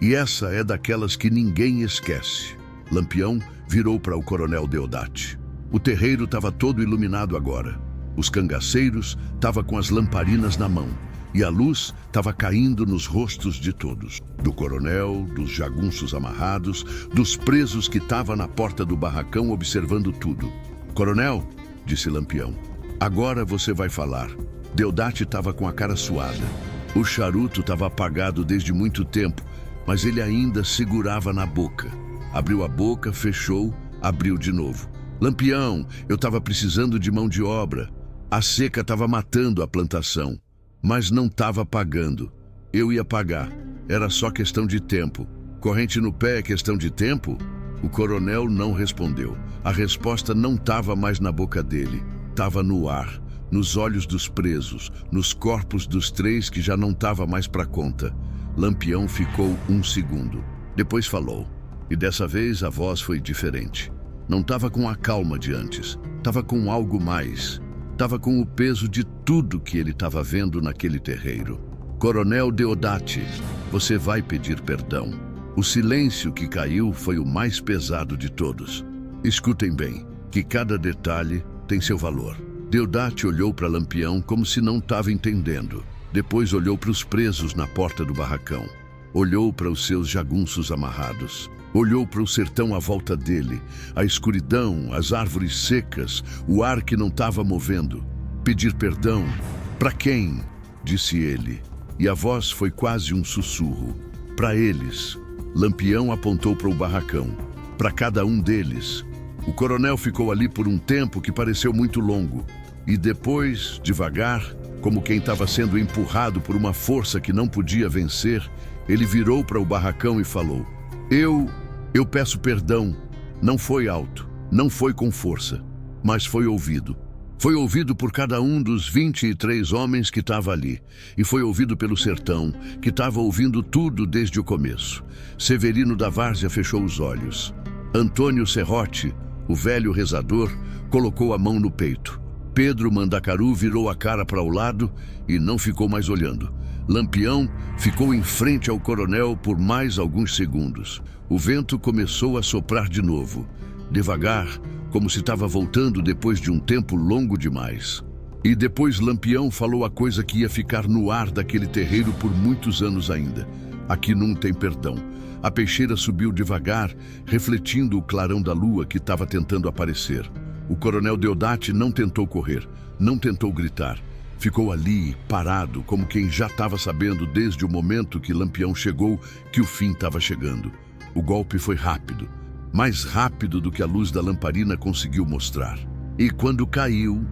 e essa é daquelas que ninguém esquece. Lampião virou para o coronel Deodati. O terreiro estava todo iluminado agora. Os cangaceiros estavam com as lamparinas na mão, e a luz estava caindo nos rostos de todos. Do coronel, dos jagunços amarrados, dos presos que estavam na porta do barracão observando tudo. Coronel, disse Lampião, agora você vai falar. Deodati estava com a cara suada. O charuto estava apagado desde muito tempo, mas ele ainda segurava na boca. Abriu a boca, fechou, abriu de novo. Lampião, eu estava precisando de mão de obra. A seca estava matando a plantação, mas não estava pagando. Eu ia pagar. Era só questão de tempo. Corrente no pé é questão de tempo? O coronel não respondeu. A resposta não estava mais na boca dele. Estava no ar. Nos olhos dos presos, nos corpos dos 3 que já não estava mais para conta. Lampião ficou 1 segundo. Depois falou. E dessa vez a voz foi diferente. Não estava com a calma de antes. Estava com algo mais. Estava com o peso de tudo que ele estava vendo naquele terreiro. Coronel Deodati, você vai pedir perdão. O silêncio que caiu foi o mais pesado de todos. Escutem bem, que cada detalhe tem seu valor. Deodati olhou para Lampião como se não estava entendendo. Depois olhou para os presos na porta do barracão. Olhou para os seus jagunços amarrados. Olhou para o sertão à volta dele, a escuridão, as árvores secas, o ar que não estava movendo. Pedir perdão Para quem? Disse ele, e a voz foi quase um sussurro. Para eles. Lampião apontou para o barracão. Para cada um deles. O coronel ficou ali por um tempo que pareceu muito longo. E depois, devagar, como quem estava sendo empurrado por uma força que não podia vencer, ele virou para o barracão e falou: Eu peço perdão. Não foi alto, não foi com força, mas foi ouvido. Foi ouvido por cada um dos 23 homens que estava ali. E foi ouvido pelo sertão, que estava ouvindo tudo desde o começo. Severino da Várzea fechou os olhos. Antônio Serrote, o velho rezador, colocou a mão no peito. Pedro Mandacaru virou a cara para o lado e não ficou mais olhando. Lampião ficou em frente ao coronel por mais alguns segundos. O vento começou a soprar de novo, devagar, como se estava voltando depois de um tempo longo demais. E depois Lampião falou a coisa que ia ficar no ar daquele terreiro por muitos anos ainda. Aqui não tem perdão. A peixeira subiu devagar, refletindo o clarão da lua que estava tentando aparecer. O coronel Deodati não tentou correr, não tentou gritar. Ficou ali, parado, como quem já estava sabendo desde o momento que Lampião chegou que o fim estava chegando. O golpe foi rápido. Mais rápido do que a luz da lamparina conseguiu mostrar. E quando caiu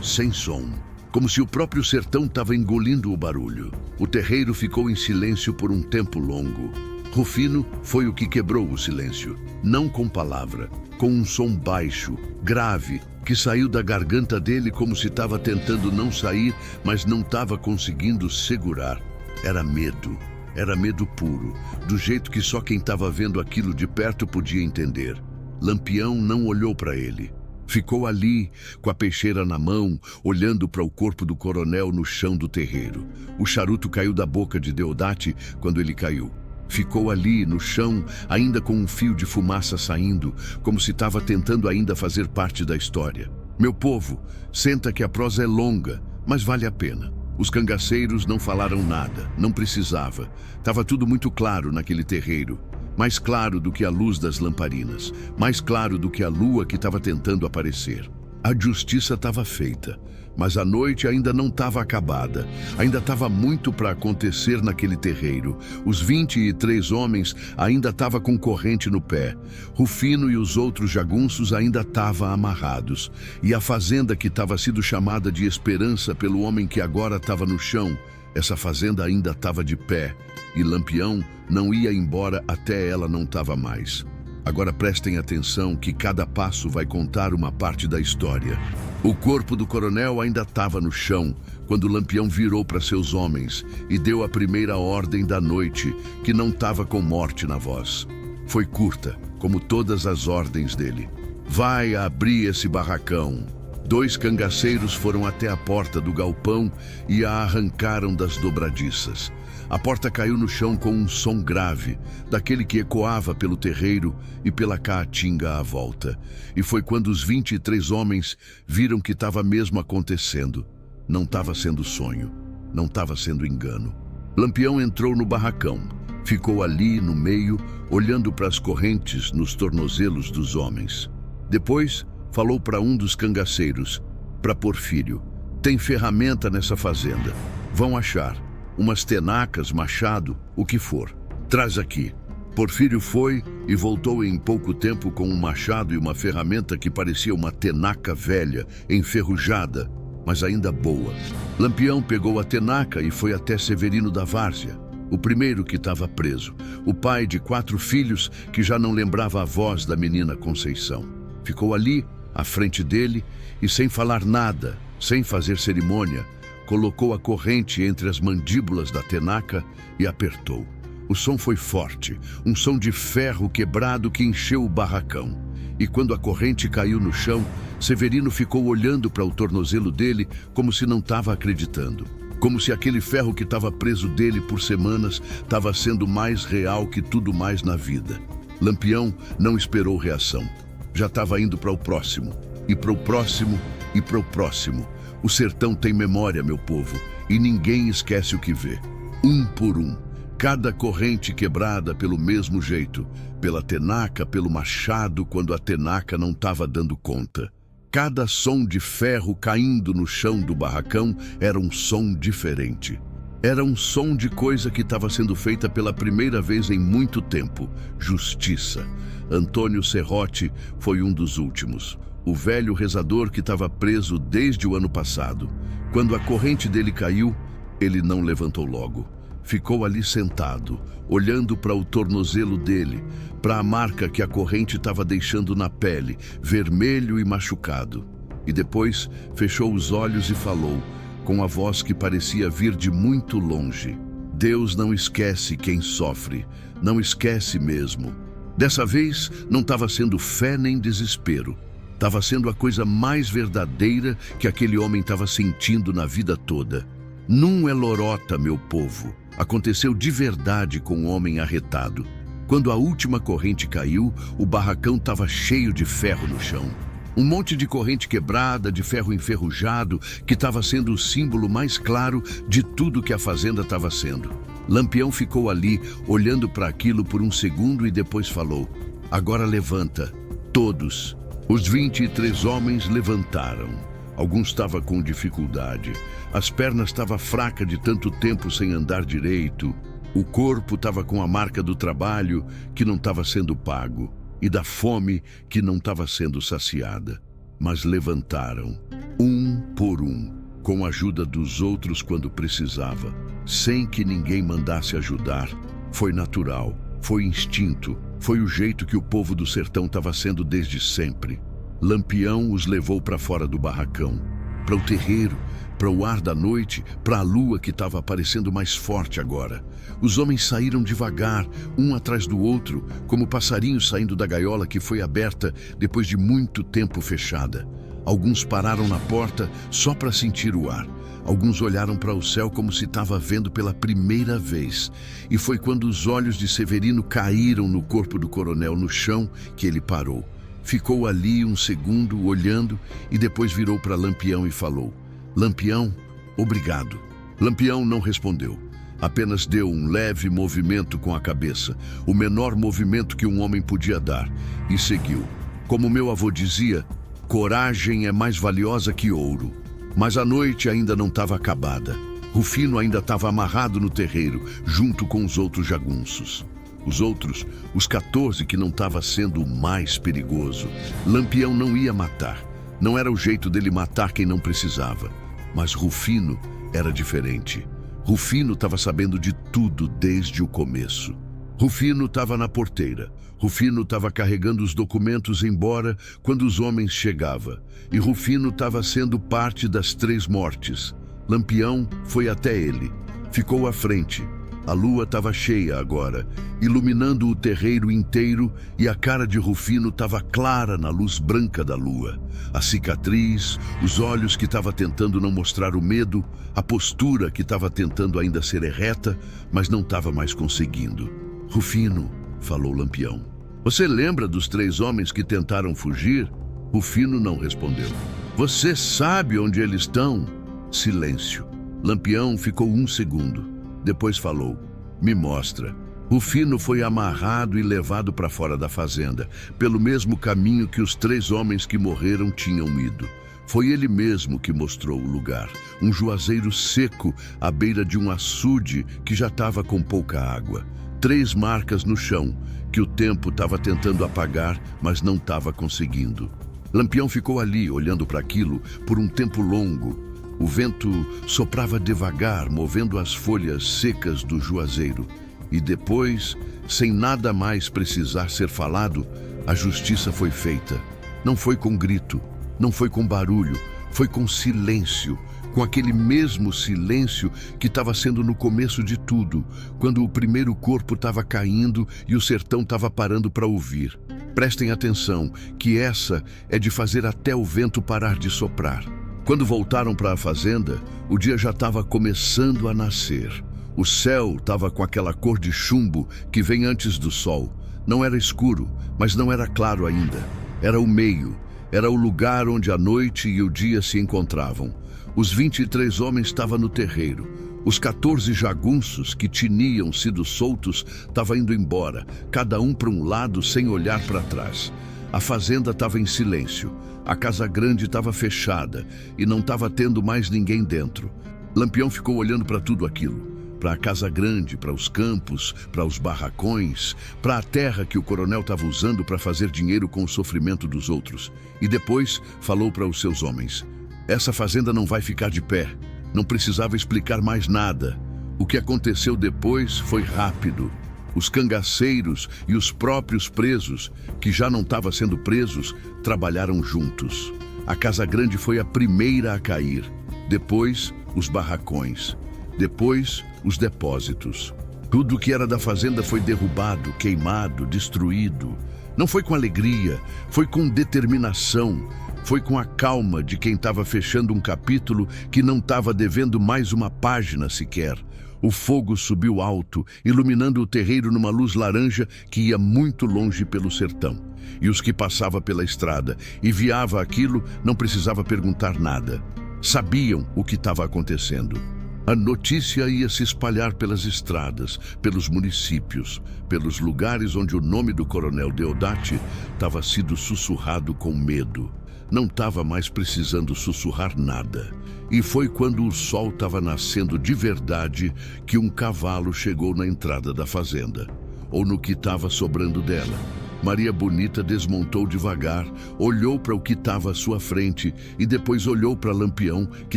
sem som, como se o próprio sertão estava engolindo o barulho. O terreiro ficou em silêncio por um tempo longo. Rufino foi o que quebrou o silêncio, não com palavra, com um som baixo, grave, que saiu da garganta dele como se estava tentando não sair, mas não estava conseguindo segurar. Era medo. Era medo puro, do jeito que só quem estava vendo aquilo de perto podia entender. Lampião não olhou para ele. Ficou ali, com a peixeira na mão, olhando para o corpo do coronel no chão do terreiro. O charuto caiu da boca de Deodati quando ele caiu. Ficou ali, no chão, ainda com um fio de fumaça saindo, como se estava tentando ainda fazer parte da história. Meu povo, senta que a prosa é longa, mas vale a pena. Os cangaceiros não falaram nada, não precisava. Estava tudo muito claro naquele terreiro. Mais claro do que a luz das lamparinas. Mais claro do que a lua que estava tentando aparecer. A justiça estava feita, mas a noite ainda não estava acabada. Ainda estava muito para acontecer naquele terreiro. Os 23 homens ainda estavam com corrente no pé. Rufino e os outros jagunços ainda estavam amarrados. E a fazenda que estava sido chamada de Esperança pelo homem que agora estava no chão, essa fazenda ainda estava de pé. E Lampião não ia embora até ela não estava mais. Agora prestem atenção que cada passo vai contar uma parte da história. O corpo do coronel ainda estava no chão quando Lampião virou para seus homens e deu a primeira ordem da noite, que não estava com morte na voz. Foi curta, como todas as ordens dele. Vai abrir esse barracão. 2 cangaceiros foram até a porta do galpão e a arrancaram das dobradiças. A porta caiu no chão com um som grave, daquele que ecoava pelo terreiro e pela caatinga à volta. E foi quando os 23 homens viram que estava mesmo acontecendo. Não estava sendo sonho, não estava sendo engano. Lampião entrou no barracão, ficou ali no meio, olhando para as correntes nos tornozelos dos homens. Depois, falou para um dos cangaceiros, para Porfírio: tem ferramenta nessa fazenda, vão achar. Umas tenacas, machado, o que for. Traz aqui. Porfírio foi e voltou em pouco tempo com um machado e uma ferramenta que parecia uma tenaca velha, enferrujada, mas ainda boa. Lampião pegou a tenaca e foi até Severino da Várzea, o primeiro que estava preso, o pai de 4 filhos que já não lembrava a voz da menina Conceição. Ficou ali, à frente dele, e sem falar nada, sem fazer cerimônia, colocou a corrente entre as mandíbulas da tenaca e apertou. O som foi forte, um som de ferro quebrado que encheu o barracão. E quando a corrente caiu no chão, Severino ficou olhando para o tornozelo dele como se não estava acreditando. Como se aquele ferro que estava preso dele por semanas estava sendo mais real que tudo mais na vida. Lampião não esperou reação. Já estava indo para o próximo, e para o próximo, e para o próximo. O sertão tem memória, meu povo, e ninguém esquece o que vê. Um por um, cada corrente quebrada pelo mesmo jeito, pela tenaca, pelo machado, quando a tenaca não estava dando conta. Cada som de ferro caindo no chão do barracão era um som diferente. Era um som de coisa que estava sendo feita pela primeira vez em muito tempo: justiça. Antônio Serrote foi um dos últimos. O velho rezador que estava preso desde o ano passado. Quando a corrente dele caiu, ele não levantou logo. Ficou ali sentado, olhando para o tornozelo dele, para a marca que a corrente estava deixando na pele, vermelho e machucado. E depois fechou os olhos e falou, com a voz que parecia vir de muito longe: Deus não esquece quem sofre, não esquece mesmo. Dessa vez não estava sendo fé nem desespero. Estava sendo a coisa mais verdadeira que aquele homem estava sentindo na vida toda. Não é lorota, meu povo. Aconteceu de verdade com o homem arretado. Quando a última corrente caiu, o barracão estava cheio de ferro no chão. Um monte de corrente quebrada, de ferro enferrujado, que estava sendo o símbolo mais claro de tudo que a fazenda estava sendo. Lampião ficou ali, olhando para aquilo por um segundo e depois falou: agora levanta, todos. Os 23 homens levantaram. Alguns estavam com dificuldade. As pernas estavam fracas de tanto tempo sem andar direito. O corpo estava com a marca do trabalho que não estava sendo pago e da fome que não estava sendo saciada. Mas levantaram, um por um, com a ajuda dos outros quando precisava, sem que ninguém mandasse ajudar. Foi natural, foi instinto, foi o jeito que o povo do sertão estava sendo desde sempre. Lampião os levou para fora do barracão, para o terreiro, para o ar da noite, para a lua que estava aparecendo mais forte agora. Os homens saíram devagar, um atrás do outro, como passarinhos saindo da gaiola que foi aberta depois de muito tempo fechada. Alguns pararam na porta só para sentir o ar. Alguns olharam para o céu como se estava vendo pela primeira vez. E foi quando os olhos de Severino caíram no corpo do coronel no chão que ele parou. Ficou ali um segundo olhando e depois virou para Lampião e falou: Lampião, obrigado. Lampião não respondeu. Apenas deu um leve movimento com a cabeça, o menor movimento que um homem podia dar, e seguiu. Como meu avô dizia, coragem é mais valiosa que ouro. Mas a noite ainda não estava acabada. Rufino ainda estava amarrado no terreiro, junto com os outros jagunços. Os outros, os 14 que não estava sendo o mais perigoso. Lampião não ia matar. Não era o jeito dele matar quem não precisava. Mas Rufino era diferente. Rufino estava sabendo de tudo desde o começo. Rufino estava na porteira. Rufino estava carregando os documentos embora quando os homens chegavam. E Rufino estava sendo parte das 3 mortes. Lampião foi até ele. Ficou à frente. A lua estava cheia agora, iluminando o terreiro inteiro, e a cara de Rufino estava clara na luz branca da lua. A cicatriz, os olhos que estava tentando não mostrar o medo, a postura que estava tentando ainda ser erreta, mas não estava mais conseguindo. Rufino, falou Lampião. Você lembra dos 3 homens que tentaram fugir? Rufino não respondeu. Você sabe onde eles estão? Silêncio. Lampião ficou um segundo. Depois falou: me mostra. Rufino foi amarrado e levado para fora da fazenda, pelo mesmo caminho que os 3 homens que morreram tinham ido. Foi ele mesmo que mostrou o lugar. Um juazeiro seco à beira de um açude que já estava com pouca água. 3 marcas no chão, que o tempo estava tentando apagar, mas não estava conseguindo. Lampião ficou ali, olhando para aquilo, por um tempo longo. O vento soprava devagar, movendo as folhas secas do juazeiro. E depois, sem nada mais precisar ser falado, a justiça foi feita. Não foi com grito, não foi com barulho, foi com silêncio, com aquele mesmo silêncio que estava sendo no começo de tudo, quando o primeiro corpo estava caindo e o sertão estava parando para ouvir. Prestem atenção, que essa é de fazer até o vento parar de soprar. Quando voltaram para a fazenda, o dia já estava começando a nascer. O céu estava com aquela cor de chumbo que vem antes do sol. Não era escuro, mas não era claro ainda. Era o meio, era o lugar onde a noite e o dia se encontravam. Os 23 homens estavam no terreiro. Os 14 jagunços que tinham sido soltos estavam indo embora, cada um para um lado sem olhar para trás. A fazenda estava em silêncio. A casa grande estava fechada e não estava tendo mais ninguém dentro. Lampião ficou olhando para tudo aquilo. Para a casa grande, para os campos, para os barracões, para a terra que o coronel estava usando para fazer dinheiro com o sofrimento dos outros. E depois falou para os seus homens: essa fazenda não vai ficar de pé. Não precisava explicar mais nada. O que aconteceu depois foi rápido. Os cangaceiros e os próprios presos, que já não estavam sendo presos, trabalharam juntos. A casa grande foi a primeira a cair. Depois, os barracões. Depois, os depósitos. Tudo que era da fazenda foi derrubado, queimado, destruído. Não foi com alegria, foi com determinação. Foi com a calma de quem estava fechando um capítulo que não estava devendo mais uma página sequer. O fogo subiu alto, iluminando o terreiro numa luz laranja que ia muito longe pelo sertão. E os que passavam pela estrada e viavam aquilo não precisava perguntar nada. Sabiam o que estava acontecendo. A notícia ia se espalhar pelas estradas, pelos municípios, pelos lugares onde o nome do coronel Deodati estava sido sussurrado com medo. Não estava mais precisando sussurrar nada. E foi quando o sol estava nascendo de verdade que um cavalo chegou na entrada da fazenda, ou no que estava sobrando dela. Maria Bonita desmontou devagar, olhou para o que estava à sua frente e depois olhou para Lampião, que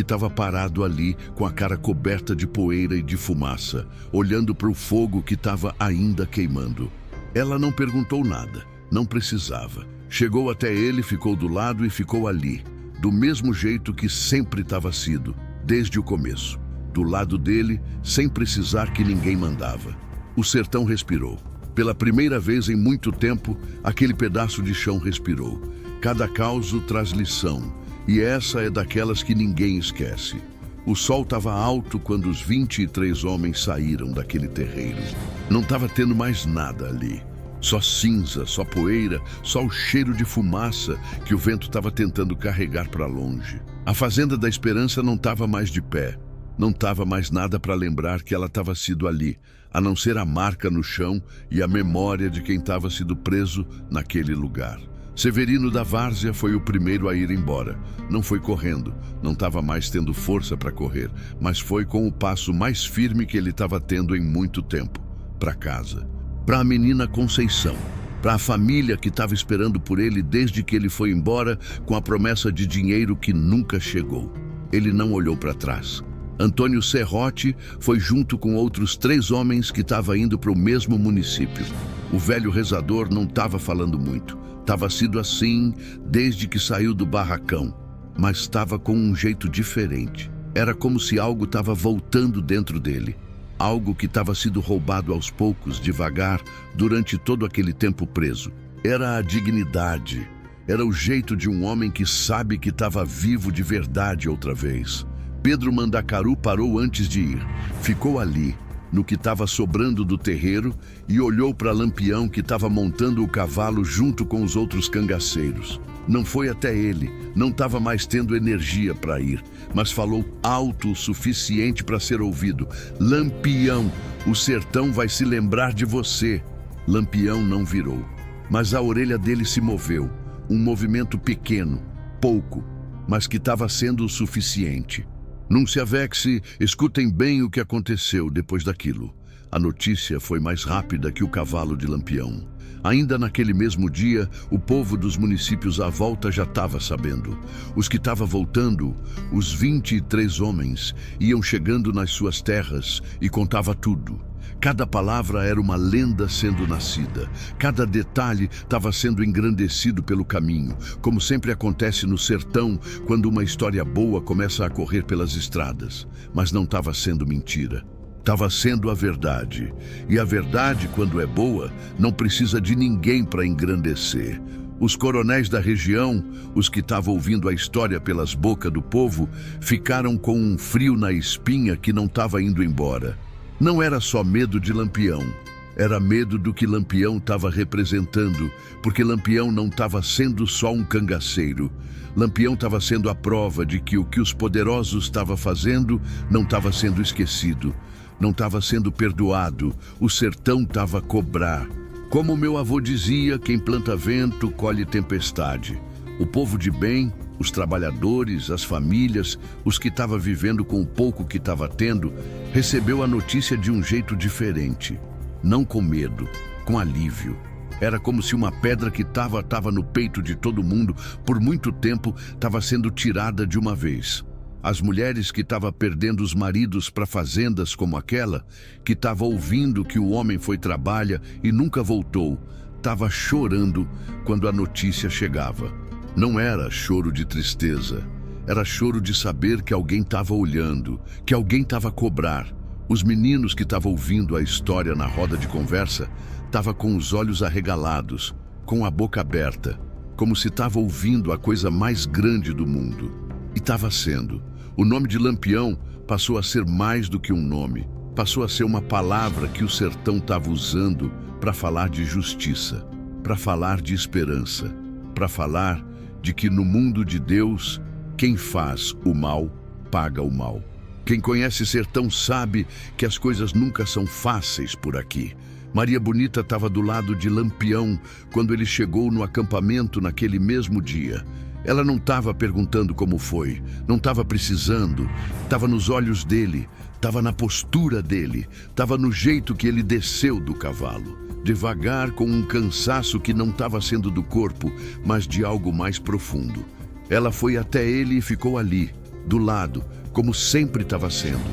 estava parado ali com a cara coberta de poeira e de fumaça, olhando para o fogo que estava ainda queimando. Ela não perguntou nada, não precisava. Chegou até ele, ficou do lado e ficou ali, do mesmo jeito que sempre estava sido, desde o começo. Do lado dele, sem precisar que ninguém mandava. O sertão respirou. Pela primeira vez em muito tempo, aquele pedaço de chão respirou. Cada causo traz lição, e essa é daquelas que ninguém esquece. O sol estava alto quando os 23 homens saíram daquele terreiro. Não estava tendo mais nada ali. Só cinza, só poeira, só o cheiro de fumaça que o vento estava tentando carregar para longe. A Fazenda da Esperança não estava mais de pé. Não estava mais nada para lembrar que ela estava sido ali, a não ser a marca no chão e a memória de quem estava sido preso naquele lugar. Severino da Várzea foi o primeiro a ir embora. Não foi correndo, não estava mais tendo força para correr, mas foi com o passo mais firme que ele estava tendo em muito tempo, para casa. Para a menina Conceição, para a família que estava esperando por ele desde que ele foi embora com a promessa de dinheiro que nunca chegou. Ele não olhou para trás. Antônio Serrote foi junto com outros 3 homens que estavam indo para o mesmo município. O velho rezador não estava falando muito. Estava sido assim desde que saiu do barracão, mas estava com um jeito diferente. Era como se algo estava voltando dentro dele. Algo que estava sendo roubado aos poucos, devagar, durante todo aquele tempo preso. Era a dignidade. Era o jeito de um homem que sabe que estava vivo de verdade outra vez. Pedro Mandacaru parou antes de ir. Ficou ali, no que estava sobrando do terreiro, e olhou para Lampião, que estava montando o cavalo junto com os outros cangaceiros. Não foi até ele, não estava mais tendo energia para ir, mas falou alto o suficiente para ser ouvido. Lampião, o sertão vai se lembrar de você. Lampião não virou, mas a orelha dele se moveu. Um movimento pequeno, pouco, mas que estava sendo o suficiente. Não se avexe, escutem bem o que aconteceu depois daquilo. A notícia foi mais rápida que o cavalo de Lampião. Ainda naquele mesmo dia, o povo dos municípios à volta já estava sabendo. Os que estavam voltando, os 23 homens, iam chegando nas suas terras e contava tudo. Cada palavra era uma lenda sendo nascida. Cada detalhe estava sendo engrandecido pelo caminho, como sempre acontece no sertão quando uma história boa começa a correr pelas estradas. Mas não estava sendo mentira. Estava sendo a verdade. E a verdade, quando é boa, não precisa de ninguém para engrandecer. Os coronéis da região, os que estavam ouvindo a história pelas bocas do povo, ficaram com um frio na espinha que não estava indo embora. Não era só medo de Lampião. Era medo do que Lampião estava representando, porque Lampião não estava sendo só um cangaceiro. Lampião estava sendo a prova de que o que os poderosos estavam fazendo não estava sendo esquecido. Não estava sendo perdoado, o sertão estava a cobrar. Como meu avô dizia, quem planta vento, colhe tempestade. O povo de bem, os trabalhadores, as famílias, os que estavam vivendo com o pouco que estava tendo, recebeu a notícia de um jeito diferente. Não com medo, com alívio. Era como se uma pedra que estava no peito de todo mundo por muito tempo estava sendo tirada de uma vez. As mulheres que estavam perdendo os maridos para fazendas como aquela, que estavam ouvindo que o homem foi trabalha e nunca voltou, estava chorando quando a notícia chegava. Não era choro de tristeza, era choro de saber que alguém estava olhando, que alguém estava a cobrar. Os meninos que estavam ouvindo a história na roda de conversa estavam com os olhos arregalados, com a boca aberta, como se estavam ouvindo a coisa mais grande do mundo. E estava sendo. O nome de Lampião passou a ser mais do que um nome. Passou a ser uma palavra que o sertão estava usando para falar de justiça, para falar de esperança, para falar de que no mundo de Deus, quem faz o mal, paga o mal. Quem conhece sertão sabe que as coisas nunca são fáceis por aqui. Maria Bonita estava do lado de Lampião quando ele chegou no acampamento naquele mesmo dia. Ela não estava perguntando como foi, não estava precisando, estava nos olhos dele, estava na postura dele, estava no jeito que ele desceu do cavalo, devagar, com um cansaço que não estava sendo do corpo, mas de algo mais profundo. Ela foi até ele e ficou ali, do lado, como sempre estava sendo.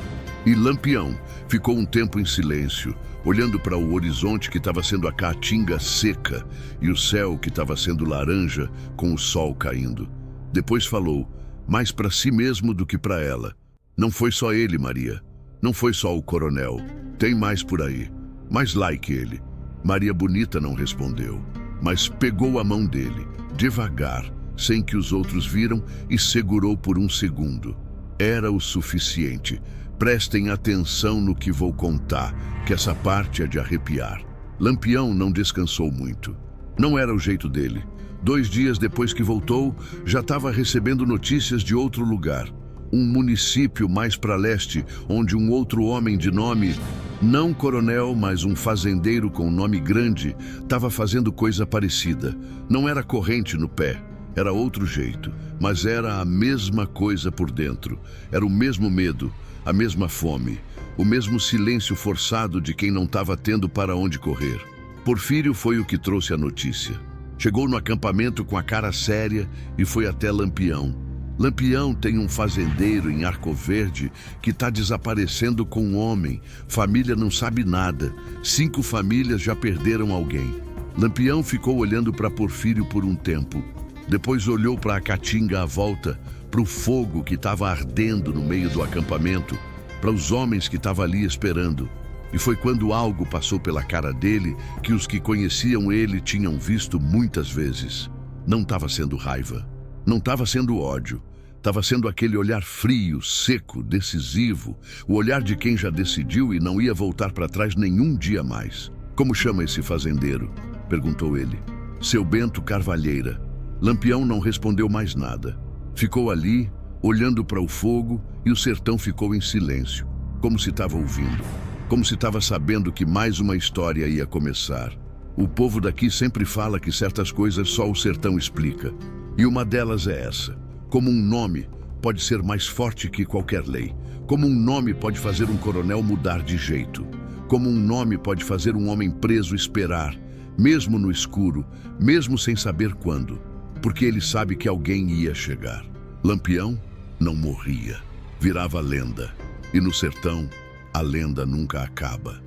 E Lampião ficou um tempo em silêncio, olhando para o horizonte que estava sendo a caatinga seca e o céu que estava sendo laranja com o sol caindo. Depois falou, mais para si mesmo do que para ela. Não foi só ele, Maria. Não foi só o coronel. Tem mais por aí. Mais like ele. Maria Bonita não respondeu, mas pegou a mão dele, devagar, sem que os outros viram, e segurou por um segundo. Era o suficiente. Prestem atenção no que vou contar, que essa parte é de arrepiar. Lampião não descansou muito. Não era o jeito dele. 2 dias depois que voltou, já estava recebendo notícias de outro lugar. Um município mais para leste, onde um outro homem de nome, não coronel, mas um fazendeiro com nome grande, estava fazendo coisa parecida. Não era corrente no pé. Era outro jeito, mas era a mesma coisa por dentro. Era o mesmo medo, a mesma fome, o mesmo silêncio forçado de quem não estava tendo para onde correr. Porfírio foi o que trouxe a notícia. Chegou no acampamento com a cara séria e foi até Lampião. Lampião tem um fazendeiro em Arco Verde que está desaparecendo com um homem. Família não sabe nada. 5 famílias já perderam alguém. Lampião ficou olhando para Porfírio por um tempo. Depois olhou para a caatinga à volta, para o fogo que estava ardendo no meio do acampamento, para os homens que estavam ali esperando. E foi quando algo passou pela cara dele que os que conheciam ele tinham visto muitas vezes. Não estava sendo raiva, não estava sendo ódio, estava sendo aquele olhar frio, seco, decisivo, o olhar de quem já decidiu e não ia voltar para trás nenhum dia mais. Como chama esse fazendeiro? Perguntou ele. Seu Bento Carvalheira. Lampião não respondeu mais nada. Ficou ali, olhando para o fogo, e o sertão ficou em silêncio, como se estava ouvindo, como se estava sabendo que mais uma história ia começar. O povo daqui sempre fala que certas coisas só o sertão explica. E uma delas é essa. Como um nome pode ser mais forte que qualquer lei. Como um nome pode fazer um coronel mudar de jeito. Como um nome pode fazer um homem preso esperar, mesmo no escuro, mesmo sem saber quando. Porque ele sabe que alguém ia chegar. Lampião não morria, virava lenda. E no sertão, a lenda nunca acaba.